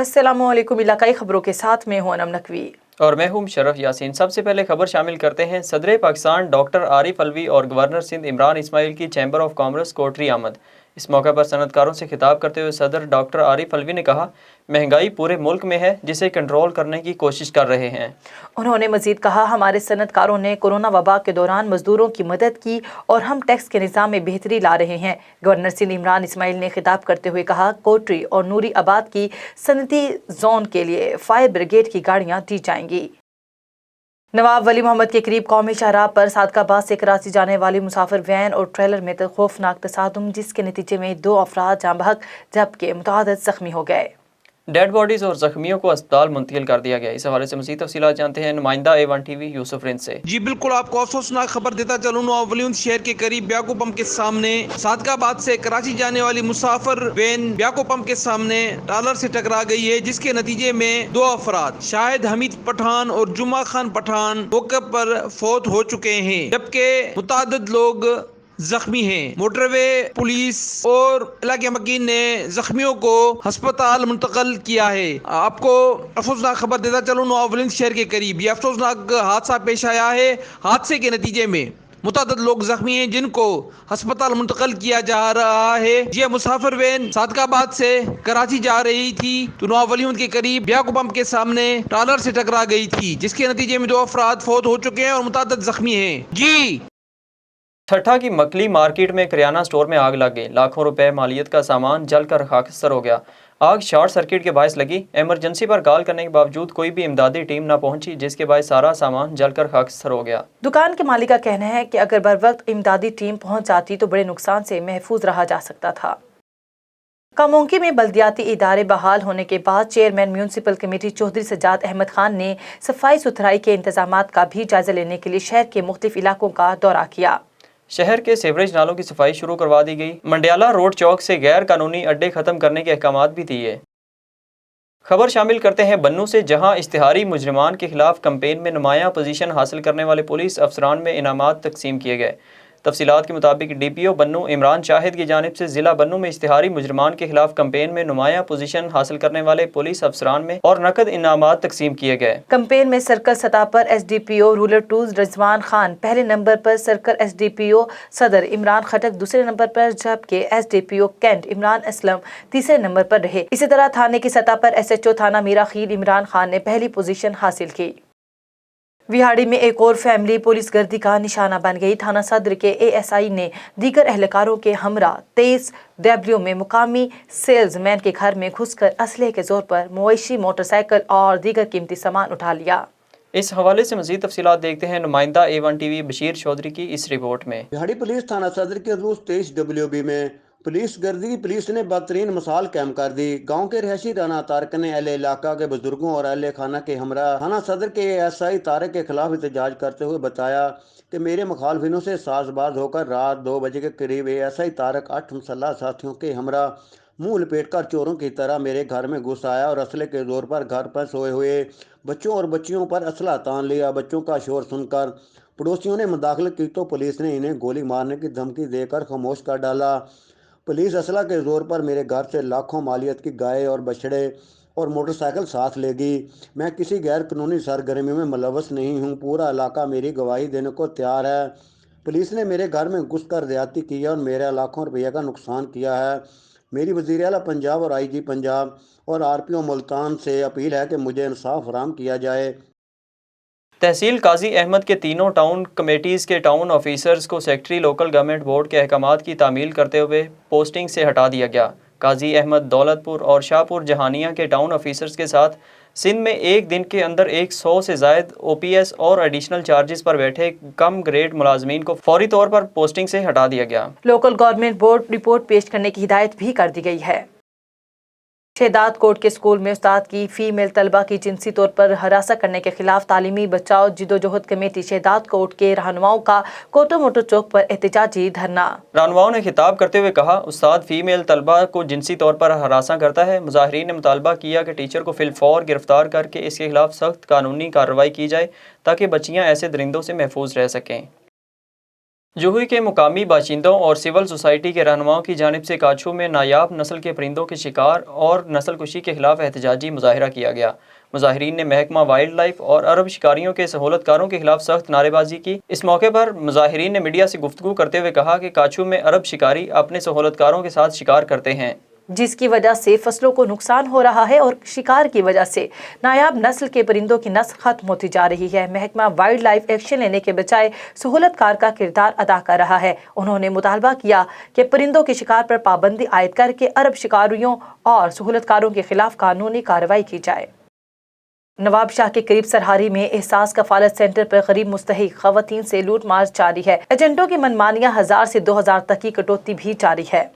अस्सलामुअलैकुम। इलाकाई खबरों के साथ मैं हूं अनम नकवी और मैं हूं शरफ यासीन। सबसे पहले खबर शामिल करते हैं। सदर पाकिस्तान डॉक्टर आरिफ अलवी और गवर्नर सिंध इमरान इस्माइल की चैम्बर ऑफ कॉमर्स कोटरी आमद। इस मौके पर सनतकारों से खिताब करते हुए सदर डॉक्टर आरिफ अलवी ने कहा, महंगाई पूरे मुल्क में है जिसे कंट्रोल करने की कोशिश कर रहे हैं। उन्होंने मजीद कहा, हमारे सनतकारों ने कोरोना वबा के दौरान मजदूरों की मदद की और हम टैक्स के निज़ाम में बेहतरी ला रहे हैं। गवर्नर सिंध इमरान इस्माइल ने खिताब करते हुए कहा, कोटरी और नूरी आबाद की सनती जोन के लिए फायर ब्रिगेड की गाड़ियाँ दी जाएंगी। नवाब वली मोहम्मद के करीब कौमी शाहराह पर सादकाबाद से कराची जाने वाली मुसाफिर वैन और ट्रेलर में खौफनाक तसादुम, जिसके नतीजे में 2 अफराद जाँ बहक जबकि मुतअद्दिद जख्मी हो गए। डेड बॉडीज और जख्मियों को अस्पताल मुंतकिल कर दिया गया। इस हवाले से मज़ीद तफसीलात जानते हैं नुमाइंदा A1TV यूसुफ रिंद से। जी बिल्कुल, आपको अफसोसनाक खबर देता चलूं। नवाब शहर के करीब ब्याको पंप के सामने सादकाबाद से कराची जाने वाली मुसाफिर वैन ब्याको पंप के सामने ट्रालर से टकरा गई है, जिसके नतीजे में 2 अफराद शाहिद हमीद पठान और जुमा खान पठान मौके पर फौत हो चुके हैं, जबकि मुतअद्दिद लोग जख्मी हैं। मोटरवे पुलिस और इलाके मकीन ने जख्मियों को अस्पताल मुंतकिल किया है। आपको अफसोसनाक खबर देता चलूं, नवाब शहर के करीब ये अफसोसनाक हादसा पेश आया है। हादसे के नतीजे में मुतअद्दिद लोग जख्मी हैं, जिनको अस्पताल मुंतकिल किया जा रहा है। ये मुसाफिर वैन सादकाबाद से कराची जा रही थी तो नवाब के करीब ब्याको पंप के सामने ट्रालर से टकरा गई थी, जिसके नतीजे में 2 अफराद फौत हो चुके हैं और मुतअद्दिद जख्मी हैं। जी ठट्ठा की मकली मार्केट में किराना स्टोर में आग लग गई। लाखों रुपए मालियत का सामान जलकर खाकस्तर हो गया। आग शॉर्ट सर्किट के बायस लगी। इमरजेंसी पर कॉल करने के बावजूद कोई भी इमदादी टीम न पहुंची, जिसके बायस सारा सामान जलकर खाकस्तर हो गया। दुकान के मालिक का कहना है कि अगर बर वक्त इमदादी टीम पहुंच जाती तो बड़े नुकसान से महफूज रहा जा सकता था। कामोंकी में बल्दियाती इदारे बहाल होने के बाद chairman municipal committee Chaudhry Sajjad Ahmed Khan ने सफाई सुथराई के इंतजामात का भी जायजा लेने के लिए शहर के मुख्तलिफ इलाकों का दौरा किया। शहर के सीवरेज नालों की सफाई शुरू करवा दी गई। मंडियाला रोड चौक से गैर कानूनी अड्डे खत्म करने के अहकामात भी दिए। खबर शामिल करते हैं बन्नू से, जहां इश्तिहारी मुजरिमान के खिलाफ कैंपेन में नुमायां पोजीशन हासिल करने वाले पुलिस अफसरान में इनामात तकसीम किए गए। तफसीलात के मुताबिक DPO बन्नू इमरान शाहिद की जानिब से जिला बन्नू में इश्तिहारी मुजरिमान के खिलाफ कैंपेन में नुमायां पोजीशन हासिल करने वाले पुलिस अफसरान में और नकद इनामात तकसीम किए गए। कैंपेन में सर्कल सतह पर SDPO रूरल 2 रिजवान खान पहले नंबर पर, सर्कल SDPO सदर इमरान खटक दूसरे नंबर पर, जबकि SDPO कैंट इमरान असलम तीसरे नंबर पर रहे। इसी तरह थाने की सतह पर SHO थाना मीरा खील इमरान खान ने पहली पोजीशन हासिल की। विहाड़ी में एक और फैमिली पुलिस गर्दी का निशाना बन गई। थाना सदर के ASI ने दीगर एहलकारों के हमरा 23W में मुकामी सेल्समैन के घर में घुसकर असलहे के जोर पर मवेशी, मोटरसाइकिल और दीगर कीमती सामान उठा लिया। इस हवाले से मज़ीद तफसीलात देखते हैं नुमाइंदा A1TV बशीर चौधरी की इस रिपोर्ट में। विहाड़ी पुलिस थाना सदर के 23WB में पुलिस गर्दी पुलिस ने बदतरीन मिसाल कायम कर दी। गांव के रहायशी राना तारक ने अहले इलाका के बुजुर्गों और अहले खाना के हमरा थाना सदर के ASI तारक के खिलाफ एहतजाज करते हुए बताया कि मेरे मुखालफिनों से साजबाज होकर रात 2 बजे के करीब ASI तारक 8 मुसल्लह साथियों के हमरा मुंह लपेट कर चोरों की तरह मेरे घर में घुस आया और असले के जोर पर घर पर सोए हुए बच्चों और बच्चियों पर असला तान लिया। बच्चों का शोर सुनकर पड़ोसियों ने मुदाखलत की तो पुलिस ने इन्हें गोली मारने की धमकी देकर खामोश कर डाला। पुलिस असला के जोर पर मेरे घर से लाखों मालियत की गाय और बछड़े और मोटरसाइकिल साथ ले गई। मैं किसी गैर कानूनी सरगर्मी में मुलव्वस नहीं हूँ। पूरा इलाका मेरी गवाही देने को तैयार है। पुलिस ने मेरे घर में घुसकर ज्यादती की है और मेरा लाखों रुपये का नुकसान किया है। मेरी वज़ीर आला पंजाब और IG पंजाब और RPO मुल्तान से अपील है कि मुझे इंसाफ फराहम किया जाए। तहसील काजी अहमद के तीनों टाउन कमेटीज़ के टाउन ऑफिसर्स को सेक्रेटरी लोकल गवर्नमेंट बोर्ड के अहकामात की तामील करते हुए पोस्टिंग से हटा दिया गया। काजी अहमद दौलतपुर और शाहपुर जहानिया के टाउन ऑफिसर्स के साथ सिंध में एक दिन के अंदर 100 से ज़ायद OPS और एडिशनल चार्जेस पर बैठे कम ग्रेड मुलाजमीन को फौरी तौर पर पोस्टिंग से हटा दिया गया। लोकल गवर्नमेंट बोर्ड रिपोर्ट पेश करने की हिदायत भी कर दी गई है। शहदाद कोट के स्कूल में उस्ताद की फीमेल तलबा की जिनसी तौर पर हरासा करने के खिलाफ तालीमी बचाओ जिदोजहद कमेटी शहदाद कोट के रहनुमाओं का कोटो मोटो चौक पर एहतजाजी धरना। रहनुमाओं ने खिताब करते हुए कहा, उस्ताद फीमेल तलबा को जिनसी तौर पर हरासा करता है। मुजाहिरीन ने मुतालबा किया कि टीचर को फिलफौर गिरफ्तार करके इसके खिलाफ सख्त कानूनी कार्रवाई की जाए ताकि बच्चियाँ ऐसे दरिंदों से महफूज रह सकें। जुहू के मुकामी बाशिंदों और सिविल सोसाइटी के रहनुमाओं की जानिब से काछू में नायाब नस्ल के परिंदों के शिकार और नस्ल कुशी के खिलाफ एहतजाजी मुजाहिरा किया गया। मुजाहिरीन ने महकमा वाइल्ड लाइफ और अरब शिकारियों के सहूलतकारों के खिलाफ सख्त नारेबाजी की। इस मौके पर मुजाहिरीन ने मीडिया से गुफ्तगू करते हुए कहा कि काछू में अरब शिकारी अपने सहूलतकारों के साथ शिकार करते हैं, जिसकी वजह से फसलों को नुकसान हो रहा है और शिकार की वजह से नायाब नस्ल के परिंदों की नस्ल खत्म होती जा रही है। महकमा वाइल्ड लाइफ एक्शन लेने के बजाय सहूलतकार का किरदार अदा कर रहा है। उन्होंने मुतालबा किया कि परिंदों के शिकार पर पाबंदी आयद करके अरब शिकारियों और सहूलतकारों के खिलाफ कानूनी कार्रवाई की जाए। नवाब शाह के करीब सरहारी में एहसास कफालत सेंटर पर गरीब मुस्तहिक खवातीन से लूट मार जारी है। एजेंटों की मनमानियां 1000 से 2000 तक की कटौती भी जारी है।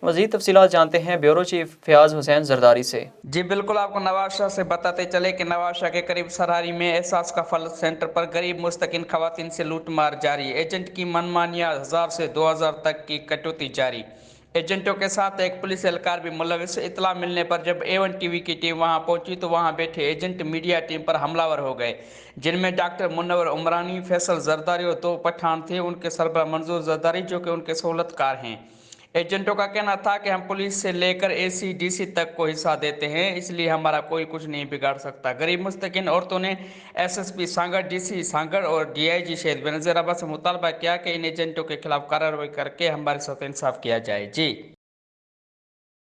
मज़ीद तफसीलात जानते हैं ब्यूरो चीफ फयाज हुसैन जरदारी से। जी बिल्कुल, आपको नवाब शाह से बताते चले कि नवाब शाह के करीब सरहारी में एहसास कफालत सेंटर पर गरीब मुस्तकिन खवातीन से लूट मार जारी। एजेंट की मनमानियां 1000 से 2000 तक की कटौती जारी। एजेंटों के साथ एक पुलिस एहलकार भी मुलविस। इतला मिलने पर जब A1TV की टीम वहां पहुंची तो वहां बैठे एजेंट मीडिया टीम पर हमलावर हो गए, जिनमें डॉक्टर मुनव्वर उमरानी, फैसल जरदारी और 2 पठान थे। उनके सरबरा मंजूर जरदारी जो कि उनके सहूलतकार हैं। एजेंटों का कहना था कि हम पुलिस से लेकर AC, DC तक को हिस्सा देते हैं, इसलिए हमारा कोई कुछ नहीं बिगाड़ सकता। गरीब मुस्तकिन औरतों ने SSP सांगड़, DC सांगड़ और DIG शहीद बेनज़ीर अब्बास से मुतालबा किया कि इन एजेंटों के खिलाफ कार्रवाई करके हमारे साथ इंसाफ किया जाए। जी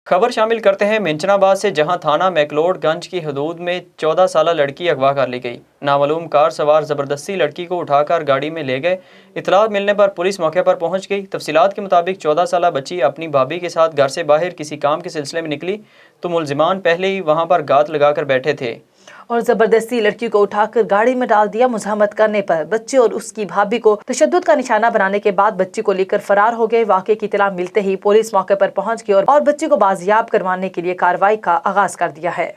खबर शामिल करते हैं मिंचनाबाद से, जहां थाना मैकलोडगंज की हदूद में 14 साला लड़की अगवा कर ली गई। नामालूम कार सवार ज़बरदस्ती लड़की को उठाकर गाड़ी में ले गए। इतलात मिलने पर पुलिस मौके पर पहुंच गई। तफसीलात के मुताबिक 14 साला बच्ची अपनी भाभी के साथ घर से बाहर किसी काम के सिलसिले में निकली तो मुलजिमान पहले ही वहां पर गात लगाकर बैठे थे और जबरदस्ती लड़की को उठाकर गाड़ी में डाल दिया। मुज़ाहमत करने पर बच्चे और उसकी भाभी को तशद्दुद का निशाना बनाने के बाद बच्ची को लेकर फरार हो गए। वाक़े की इत्तला मिलते ही पुलिस मौके पर पहुंच गई और बच्ची को बाजियाब करवाने के लिए कार्रवाई का आगाज कर दिया है।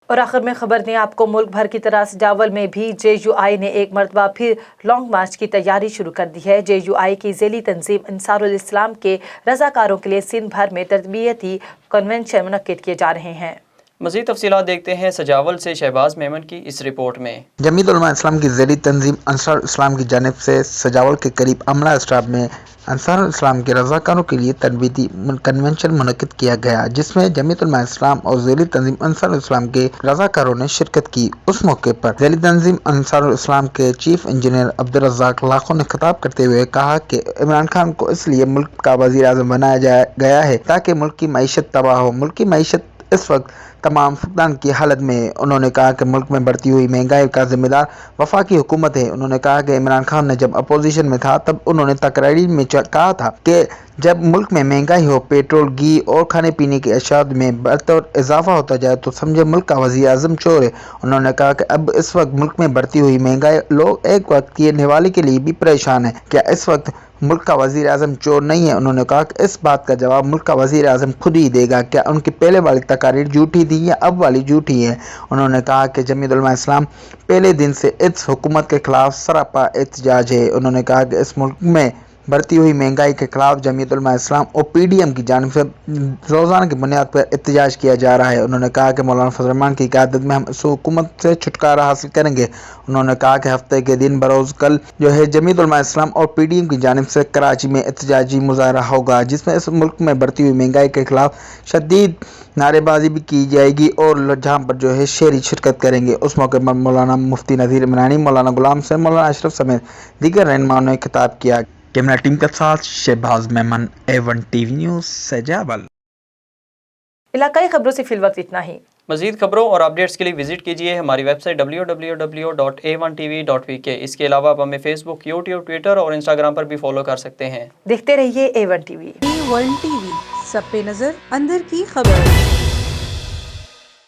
और आखिर में खबर ने आपको मुल्क भर की तरह सजावल में भी JUI ने एक मरतबा फिर लॉन्ग मार्च की तैयारी शुरू कर दी है। JUI की ज़ेली तंजीम अंसारुल इस्लाम के रज़ाकारों के लिए सिंध भर में तरबियती कन्वेंशन मुनक्किद किए जा रहे हैं। मज़ीद तफसीलात देखते हैं सजावल से शहबाज मेमन की इस रिपोर्ट में। जमीयत उलमा इस्लाम की ज़ेली तंजीम अंसारुल इस्लाम की जानिब से सजावल के करीब अमला स्टाफ में अंसारुल इस्लाम के रज़ाकारों के लिए तरबियती कन्वेंशन मुनक्किद किया गया, जिसमें जमीयत उलमा इस्लाम और ज़ेली तंजीम अंसारुल इस्लाम के रज़ाकारों ने शिरकत की। उस मौके पर ज़ेली तंजीम अंसारुल इस्लाम के चीफ इंजीनियर अब्दुल रज़ाक लाखों ने खिताब करते हुए कहा कि इमरान खान को इसलिए मुल्क का वज़ीर आज़म बनाया गया है ताकि मुल्क की मईशत तबाह हो। मुल्क की मईशत इस वक्त तमाम फुकदान की हालत में। उन्होंने कहा कि मुल्क में बढ़ती हुई महंगाई का जिम्मेदार वफाकी हुकूमत है। उन्होंने कहा कि इमरान खान ने जब अपोजिशन में था तब उन्होंने तकरीर में कहा था कि जब मुल्क में महंगाई हो, पेट्रोल, घी और खाने पीने की अशिया में बतौर इजाफा होता जाए तो समझे मुल्क का वज़ीर आज़म चोर है। उन्होंने कहा कि अब इस वक्त मुल्क में बढ़ती हुई महंगाई लोग एक वक्त की निवाले के लिए भी परेशान है। क्या इस वक्त मुल्क का वज़ीर आज़म चोर नहीं है? उन्होंने कहा कि इस बात का जवाब मुल्क का वज़ीर आज़म खुद ही देगा। क्या उनकी पहले वाली तकारीर झूठी थी या अब वाली झूठी है? उन्होंने कहा कि जमीयत उलमा इस्लाम पहले दिन से इस हुकूमत के खिलाफ सरापा एहतजाज है। उन्होंने कहा कि इस मुल्क में बढ़ती हुई महंगाई के खिलाफ जमीयत उलमा इस्लाम और PDM की जानिब से रोज़ाना की बुनियाद पर एहतजाज किया जा रहा है। उन्होंने कहा कि मौलाना फजल रहमान की क़यादत में हम इस हुकूमत से छुटकारा हासिल करेंगे। उन्होंने कहा कि हफ्ते के दिन बरोज़ कल जो है जमीयत उलमा इस्लाम और PDM की जानिब से कराची में एहतजाजी मुजाहरा होगा, जिसमें इस मुल्क में बढ़ती हुई महंगाई के खिलाफ शदीद नारेबाजी भी की जाएगी और जहाँ पर जो है शेरी शिरकत करेंगे। उस मौके पर मौलाना मुफ्ती नज़ीर इमरानी, मौलाना गुलाम हुसैन, मौलाना अशरफ समेत दीगर रहनुमाओं ने खिताब किया। कैमरा टीम के साथ शहबाज मेमन, A1TV न्यूज़ सजावल। इलाकाई खबरों से फिलवक्त इतना ही। मज़ीद खबरों और अपडेट्स के लिए विजिट कीजिए हमारी वेबसाइट www.a1tv.vk। इसके अलावा आप हमें फेसबुक, यूट्यूब, ट्विटर और इंस्टाग्राम पर भी फॉलो कर सकते हैं। देखते रहिए A1TV। A1TV, सब पे नजर, अंदर की खबर।